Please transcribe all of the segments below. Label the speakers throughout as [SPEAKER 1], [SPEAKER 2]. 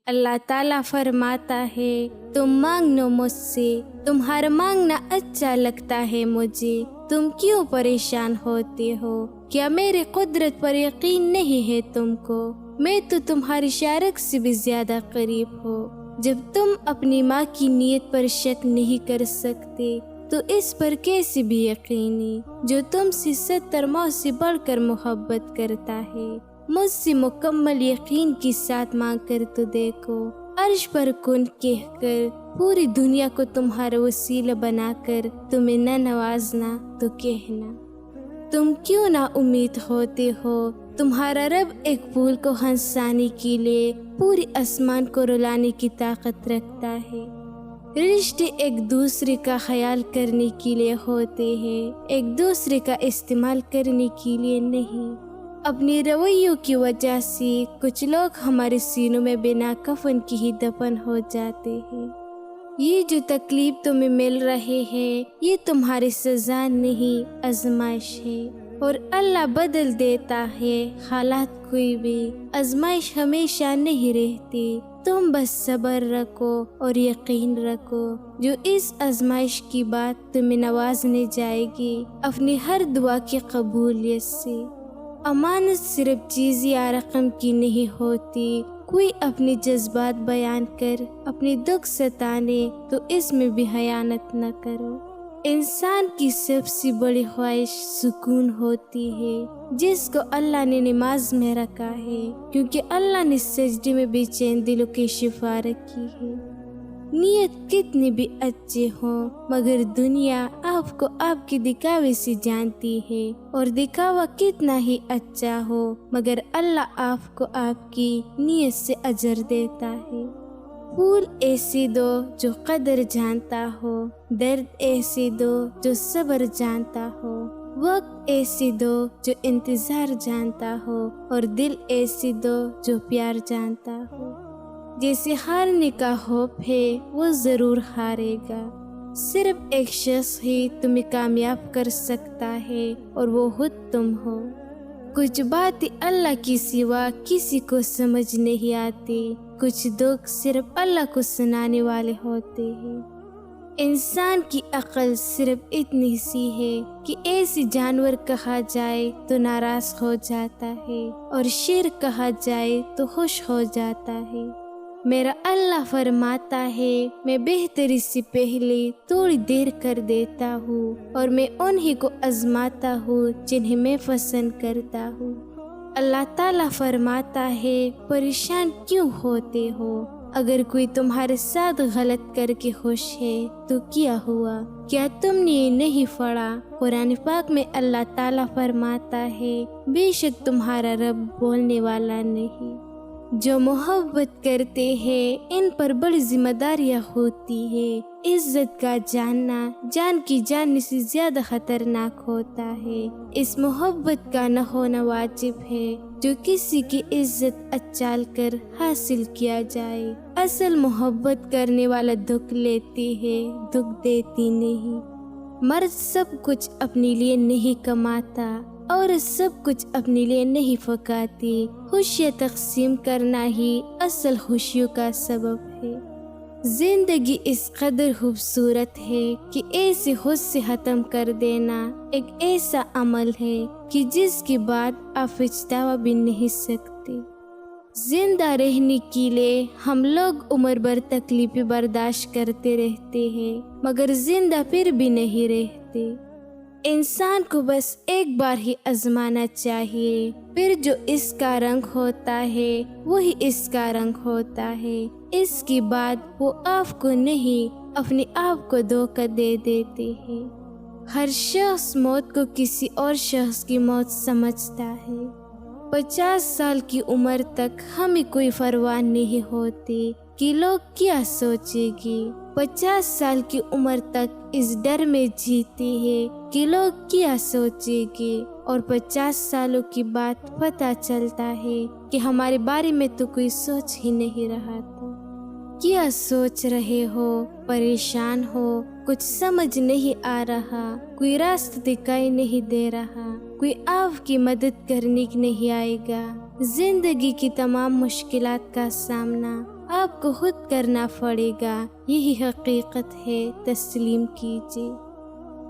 [SPEAKER 1] اللہ تعالیٰ فرماتا ہے تم مانگو مجھ سے، تمہارا مانگنا اچھا لگتا ہے مجھے، تم کیوں پریشان ہوتے ہو؟ کیا میری قدرت پر یقین نہیں ہے تم کو؟ میں تو تمہاری شارک سے بھی زیادہ قریب ہوں۔ جب تم اپنی ماں کی نیت پر شک نہیں کر سکتے تو اس پر کیسے بھی یقینی جو تم سے 70 ماہ سے بڑھ کر محبت کرتا ہے؟ مجھ سے مکمل یقین کے ساتھ مانگ کر تو دیکھو، عرش پر کن کہہ کر پوری دنیا کو تمہارا وسیلہ بنا کر تمہیں نہ نوازنا تو کہنا۔ تم کیوں نہ امید ہوتے ہو؟ تمہارا رب ایک پھول کو ہنسانے کے لیے پوری آسمان کو رلانے کی طاقت رکھتا ہے۔ رشتے ایک دوسرے کا خیال کرنے کے لیے ہوتے ہیں، ایک دوسرے کا استعمال کرنے کے لیے نہیں۔ اپنی رویوں کی وجہ سے کچھ لوگ ہمارے سینوں میں بنا کفن کی ہی دفن ہو جاتے ہیں۔ یہ جو تکلیف تمہیں مل رہے ہیں یہ تمہاری سزا نہیں، آزمائش ہے، اور اللہ بدل دیتا ہے حالات کوئی بھی۔ آزمائش ہمیشہ نہیں رہتی، تم بس صبر رکھو اور یقین رکھو، جو اس آزمائش کی بات تمہیں نوازنے جائے گی اپنی ہر دعا کی قبولیت سے۔ امانت صرف چیز یا رقم کی نہیں ہوتی، کوئی اپنے جذبات بیان کر اپنی دکھ ستانے تو اس میں بھی خیانت نہ کرو۔ انسان کی سب سے بڑی خواہش سکون ہوتی ہے، جس کو اللہ نے نماز میں رکھا ہے، کیونکہ اللہ نے سجدے میں بے چین دلوں کی شفا رکھی ہے۔ نیت کتنی بھی اچھے ہوں مگر دنیا آپ کو آپ کے دکھاوے سے جانتی ہے، اور دکھاوا کتنا ہی اچھا ہو مگر اللہ آپ کو آپ کی نیت سے اجر دیتا ہے۔ پھول ایسے دو جو قدر جانتا ہو، درد ایسے دو جو صبر جانتا ہو، وقت ایسے دو جو انتظار جانتا ہو، اور دل ایسے دو جو پیار جانتا ہو۔ جیسے ہارنے کا خوف ہے وہ ضرور ہارے گا، صرف ایک شخص ہی تمہیں کامیاب کر سکتا ہے اور وہ خود تم ہو۔ کچھ باتیں اللہ کی سوا کسی کو سمجھ نہیں آتی، کچھ دکھ صرف اللہ کو سنانے والے ہوتے ہیں۔ انسان کی عقل صرف اتنی سی ہے کہ ایسے جانور کہا جائے تو ناراض ہو جاتا ہے اور شیر کہا جائے تو خوش ہو جاتا ہے۔ میرا اللہ فرماتا ہے میں بہتری سے پہلے تھوڑی دیر کر دیتا ہوں، اور میں انہی کو آزماتا ہوں جنہیں میں پسند کرتا ہوں۔ اللہ تعالیٰ فرماتا ہے پریشان کیوں ہوتے ہو؟ اگر کوئی تمہارے ساتھ غلط کر کے خوش ہے تو کیا ہوا؟ کیا تم نے یہ نہیں پڑھا؟ قرآن پاک میں اللہ تعالیٰ فرماتا ہے بے شک تمہارا رب بولنے والا نہیں۔ جو محبت کرتے ہیں ان پر بڑی ذمہ داریاں ہوتی ہے۔ عزت کا جاننا جان کی جاننے سے زیادہ خطرناک ہوتا ہے۔ اس محبت کا نہ ہونا واجب ہے جو کسی کی عزت اچال کر حاصل کیا جائے۔ اصل محبت کرنے والا دکھ لیتی ہے، دکھ دیتی نہیں۔ مرد سب کچھ اپنے لیے نہیں کماتا، عورت سب کچھ اپنے لیے نہیں پکاتی۔ خوشیاں تقسیم کرنا ہی اصل خوشیوں کا سبب ہے۔ زندگی اس قدر خوبصورت ہے کہ ایسے خود سے ختم کر دینا ایک ایسا عمل ہے کہ جس کے بعد آپ پچھتاوا بھی نہیں سکتے۔ زندہ رہنے کے لیے ہم لوگ عمر بھر تکلیفیں برداشت کرتے رہتے ہیں مگر زندہ پھر بھی نہیں رہتے۔ انسان کو بس ایک بار ہی آزمانا چاہیے، پھر جو اس کا رنگ ہوتا ہے وہی اس کا رنگ ہوتا ہے۔ اس کے بعد وہ آپ کو نہیں اپنے آپ کو دھوکہ دے دیتے ہیں۔ ہر شخص موت کو کسی اور شخص کی موت سمجھتا ہے۔ 50 سال کی عمر تک ہمیں کوئی پرواہ نہیں ہوتی کہ لوگ کیا سوچے گی۔ 50 سال کی عمر تک اس ڈر میں جیتے ہیں کہ لوگ کیا سوچے گے، اور 50 سالوں کی بعد پتہ چلتا ہے کہ ہمارے بارے میں تو کوئی سوچ ہی نہیں رہا تھا۔ کیا سوچ رہے ہو؟ پریشان ہو؟ کچھ سمجھ نہیں آ رہا، کوئی راستہ دکھائی نہیں دے رہا، کوئی آپ کی مدد کرنے نہیں آئے گا۔ زندگی کی تمام مشکلات کا سامنا آپ کو خود کرنا پڑے گا، یہی حقیقت ہے، تسلیم کیجیے۔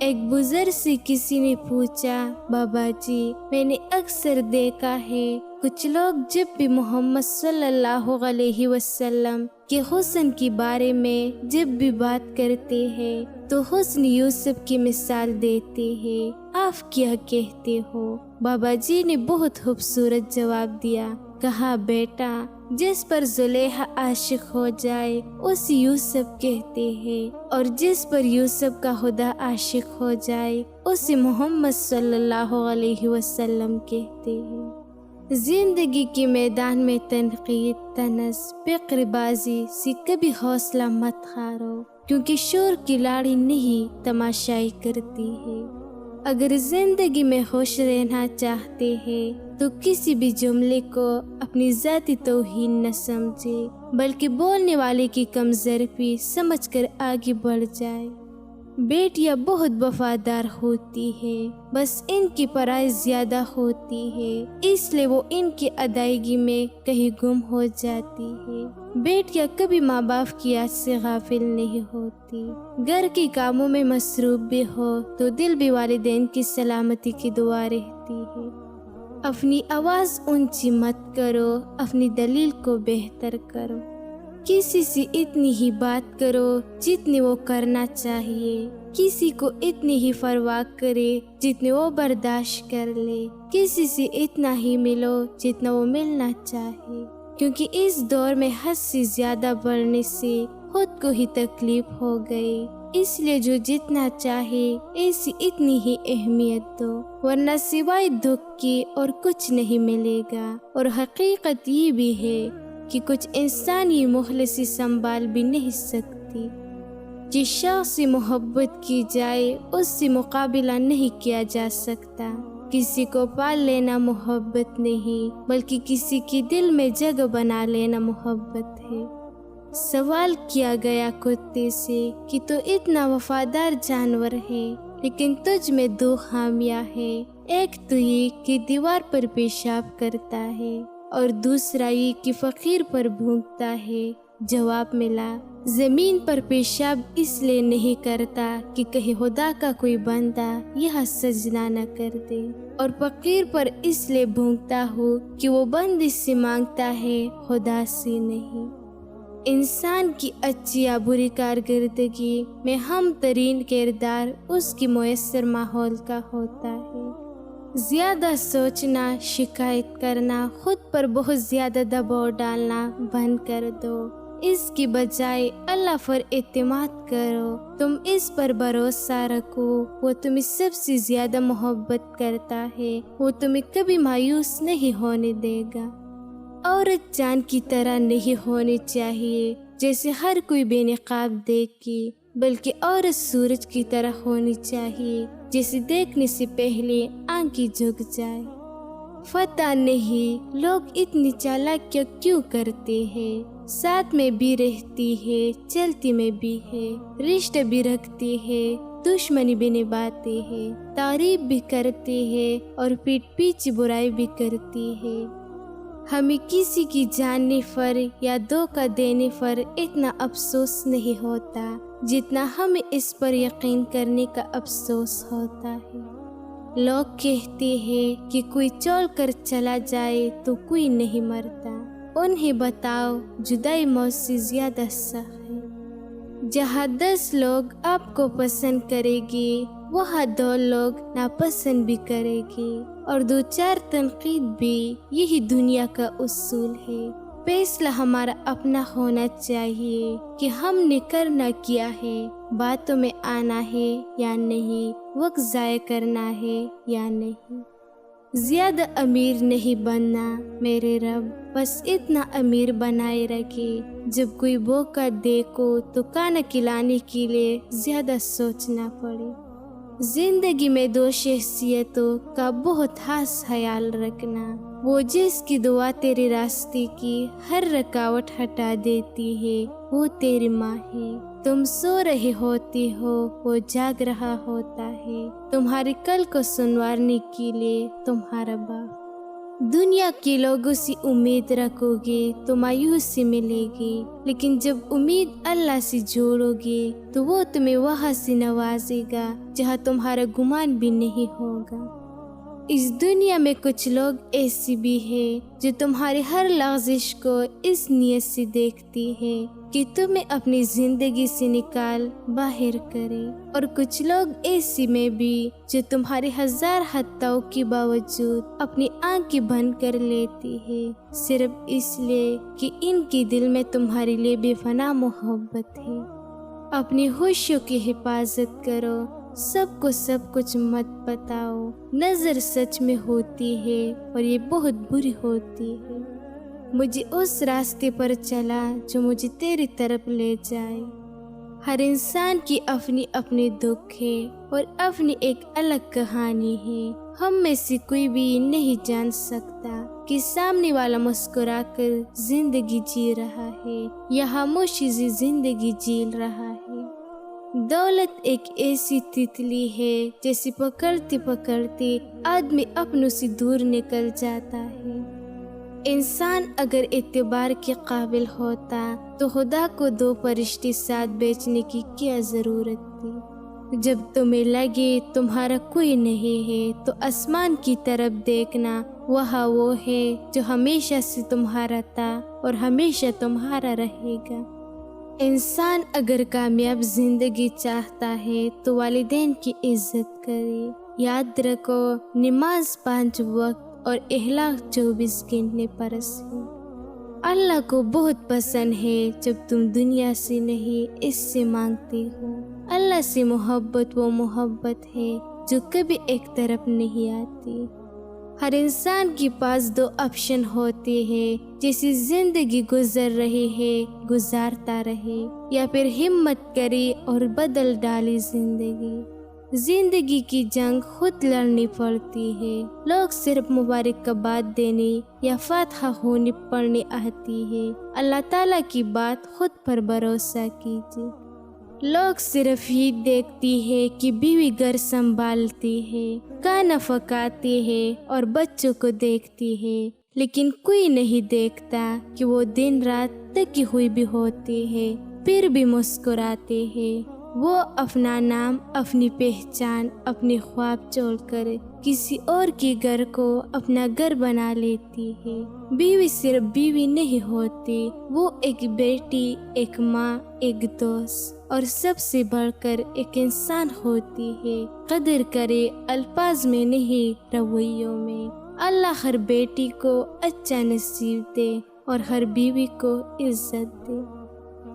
[SPEAKER 1] ایک بزرگ سے کسی نے پوچھا، بابا جی میں نے اکثر دیکھا ہے کچھ لوگ جب بھی محمد صلی اللہ علیہ وسلم کے حسن کے بارے میں جب بھی بات کرتے ہیں تو حسن یوسف کی مثال دیتے ہیں، آپ کیا کہتے ہو؟ بابا جی نے بہت خوبصورت جواب دیا، کہا بیٹا جس پر زلیخا عاشق ہو جائے اس یوسف کہتے ہیں، اور جس پر یوسف کا خدا عاشق ہو جائے اسے محمد صلی اللہ علیہ وسلم کہتے ہیں۔ زندگی کے میدان میں تنقید، طنز، فقر بازی سے کبھی حوصلہ مت ہارو، کیونکہ شور کی لاڑی نہیں تماشائی کرتی ہے۔ اگر زندگی میں خوش رہنا چاہتے ہیں تو کسی بھی جملے کو اپنی ذاتی توہین نہ سمجھے، بلکہ بولنے والے کی کم ظرفی سمجھ کر آگے بڑھ جائے۔ بیٹیاں بہت وفادار ہوتی ہیں، بس ان کی پرائز زیادہ ہوتی ہے، اس لیے وہ ان کی ادائیگی میں کہیں گم ہو جاتی ہے۔ بیٹیاں کبھی ماں باپ کی یاد سے غافل نہیں ہوتی، گھر کے کاموں میں مصروف بھی ہو تو دل بھی والدین کی سلامتی کی دعا رہتی ہے۔ اپنی آواز اونچی مت کرو، اپنی دلیل کو بہتر کرو۔ کسی سے اتنی ہی بات کرو جتنی وہ کرنا چاہیے، کسی کو اتنی ہی پرواہ کرے جتنی وہ برداشت کر لے، کسی سے اتنا ہی ملو جتنا وہ ملنا چاہے، کیونکہ اس دور میں حد سے زیادہ بڑھنے سے خود کو ہی تکلیف ہو گئی، اس لیے جو جتنا چاہے ایسی اتنی ہی اہمیت دو، ورنہ سوائے دکھ کی اور کچھ نہیں ملے گا۔ اور حقیقت یہ بھی ہے کہ کچھ انسانی مخلصی سنبھال بھی نہیں سکتی۔ جس شخص سے محبت کی جائے اس سے مقابلہ نہیں کیا جا سکتا۔ کسی کو پال لینا محبت نہیں، بلکہ کسی کی دل میں جگہ بنا لینا محبت ہے۔ سوال کیا گیا کتے سے کہ تو اتنا وفادار جانور ہے لیکن تجھ میں دو خامیاں ہیں، ایک تو یہ کہ دیوار پر پیشاب کرتا ہے اور دوسرا یہ کہ فقیر پر بھونکتا ہے۔ جواب ملا، زمین پر پیشاب اس لیے نہیں کرتا کہ کہیں خدا کا کوئی بندہ یہاں سجدہ نہ کر دے، اور فقیر پر اس لیے بھونکتا ہو کہ وہ بندش سے مانگتا ہے، خدا سے نہیں۔ انسان کی اچھی یا بری کارکردگی میں ہم ترین کردار اس کی میسر ماحول کا ہوتا ہے۔ زیادہ سوچنا، شکایت کرنا، خود پر بہت زیادہ دباؤ ڈالنا بند کر دو، اس کی بجائے اللہ پر اعتماد کرو۔ تم اس پر بھروسہ رکھو، وہ تمہیں سب سے زیادہ محبت کرتا ہے، وہ تمہیں کبھی مایوس نہیں ہونے دے گا۔ عورت چاند کی طرح نہیں ہونی چاہیے جیسے ہر کوئی بے نقاب دیکھے، بلکہ عورت سورج کی طرح ہونی چاہیے جسے دیکھنے سے پہلے آنکھیں جھک جائے۔ پتہ نہیں لوگ اتنی چالاکیاں کیوں کرتے ہیں، ساتھ میں بھی رہتی ہے، چلتی میں بھی ہے، رشتہ بھی رکھتے ہیں، دشمنی بھی نبھاتے ہیں، تعریف بھی کرتے ہیں اور پیٹھ پیچھے برائی بھی کرتی ہے۔ ہمیں کسی کی جاننے پر یا دھوکہ دینے پر اتنا افسوس نہیں ہوتا جتنا ہمیں اس پر یقین کرنے کا افسوس ہوتا ہے۔ لوگ کہتے ہیں کہ کوئی چھوڑ کر چلا جائے تو کوئی نہیں مرتا، انہیں بتاؤ جدائی موت سے زیادہ سخت ہے۔ جہاں 10 لوگ آپ کو پسند کریں گے وہاں 2 لوگ ناپسند بھی کریں گے، اور 2-4 تنقید بھی، یہی دنیا کا اصول ہے۔ فیصلہ ہمارا اپنا ہونا چاہیے کہ ہم نے کرنا کیا ہے، باتوں میں آنا ہے یا نہیں، وقت ضائع کرنا ہے یا نہیں۔ زیادہ امیر نہیں بننا میرے رب، بس اتنا امیر بنائے رکھے جب کوئی موقع دیکھو تو کھانا کھلانے کے لیے زیادہ سوچنا پڑے۔ زندگی میں 2 شخصیتوں کا بہت خاص خیال رکھنا، وہ جس کی دعا تیرے راستے کی ہر رکاوٹ ہٹا دیتی ہے، وہ تیری ماں ہے۔ تم سو رہے ہوتے ہو، وہ جاگ رہا ہوتا ہے، تمہارے کل کو سنوارنے کے لیے تمہارا باپ۔ دنیا کے لوگوں سے امید رکھو گے تو مایوسی ملے گی، لیکن جب امید اللہ سے جوڑو گے تو وہ تمہیں وہاں سے نوازے گا جہاں تمہارا گمان بھی نہیں ہوگا۔ اس دنیا میں کچھ لوگ ایسی بھی ہیں جو تمہاری ہر لغزش کو اس نیت سے دیکھتی ہے کہ تمہیں اپنی زندگی سے نکال باہر کرے، اور کچھ لوگ ایسی میں بھی جو تمہاری ہزار خطاؤں کے باوجود اپنی آنکھیں بند کر لیتی ہے، صرف اس لیے کہ ان کے دل میں تمہارے لیے بے پناہ محبت ہے۔ اپنی ہوشیوں کی حفاظت کرو، سب کو سب کچھ مت بتاؤ۔ نظر سچ میں ہوتی ہے اور یہ بہت بری ہوتی ہے۔ مجھے اس راستے پر چلا جو مجھے تیری طرف لے جائے۔ ہر انسان کی اپنی اپنی دکھ ہے اور اپنی ایک الگ کہانی ہے۔ ہم میں سے کوئی بھی نہیں جان سکتا کہ سامنے والا مسکرا کر زندگی جی رہا ہے یا خاموشی سے زندگی جیل رہا ہے۔ دولت ایک ایسی تتلی ہے جیسے پکڑتے پکڑتے آدمی اپنوں سے دور نکل جاتا ہے۔ انسان اگر اعتبار کے قابل ہوتا تو خدا کو دو فرشتے ساتھ بیچنے کی کیا ضرورت تھی؟ جب تمہیں لگے تمہارا کوئی نہیں ہے تو آسمان کی طرف دیکھنا، وہاں وہ ہے جو ہمیشہ سے تمہارا تھا اور ہمیشہ تمہارا رہے گا۔ انسان اگر کامیاب زندگی چاہتا ہے تو والدین کی عزت کرے۔ یاد رکھو، نماز 5 وقت اور اخلاق 24 گھنٹے فرض ہے۔ اللہ کو بہت پسند ہے جب تم دنیا سے نہیں اس سے مانگتے ہو۔ اللہ سے محبت وہ محبت ہے جو کبھی ایک طرف نہیں آتی۔ ہر انسان کے پاس 2 آپشن ہوتے ہیں، جیسی زندگی گزر رہی ہے گزارتا رہے، یا پھر ہمت کرے اور بدل ڈالے زندگی۔ زندگی کی جنگ خود لڑنی پڑتی ہے۔ لوگ صرف مبارکباد دینے یا فاتحہ ہونے پڑھنے آتی ہے۔ اللہ تعالیٰ کی بات خود پر بھروسہ کیجیے۔ لوگ صرف ہی دیکھتی ہے کہ بیوی گھر سنبھالتی ہے، کھانا پکاتی ہے اور بچوں کو دیکھتی ہے، لیکن کوئی نہیں دیکھتا کہ وہ دن رات تھکی ہوئی بھی ہوتی ہے، پھر بھی مسکراتے ہیں۔ وہ اپنا نام، اپنی پہچان، اپنے خواب چھوڑ کر کسی اور کے گھر کو اپنا گھر بنا لیتی ہے۔ بیوی صرف بیوی نہیں ہوتی، وہ ایک بیٹی، ایک ماں، ایک دوست اور سب سے بڑھ کر ایک انسان ہوتی ہے۔ قدر کرے الفاظ میں نہیں، رویوں میں۔ اللہ ہر بیٹی کو اچھا نصیب دے اور ہر بیوی کو عزت دے۔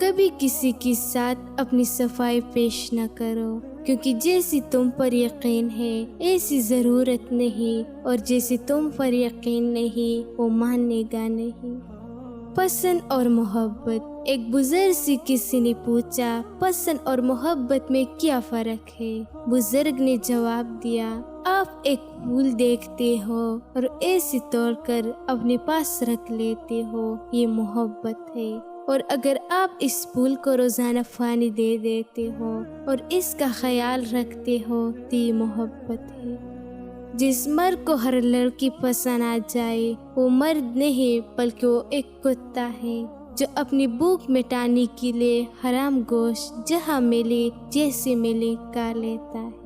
[SPEAKER 1] کبھی کسی کے ساتھ اپنی صفائی پیش نہ کرو، کیونکہ جیسی تم پر یقین ہے ایسی ضرورت نہیں، اور جیسی تم پر یقین نہیں وہ ماننے گا نہیں۔ پسند اور محبت۔ ایک بزرگ سے کسی نے پوچھا، پسند اور محبت میں کیا فرق ہے؟ بزرگ نے جواب دیا، آپ ایک پھول دیکھتے ہو اور ایسے توڑ کر اپنے پاس رکھ لیتے ہو، یہ محبت ہے۔ اور اگر آپ اس پھول کو روزانہ پانی دے دیتے ہو اور اس کا خیال رکھتے ہو تو یہ محبت ہے۔ جس مرد کو ہر لڑکی پسند آ جائے وہ مرد نہیں بلکہ وہ ایک کتا ہے جو اپنی بھوک مٹانے کے لیے حرام گوشت جہاں ملے جیسے ملے کھا لیتا ہے۔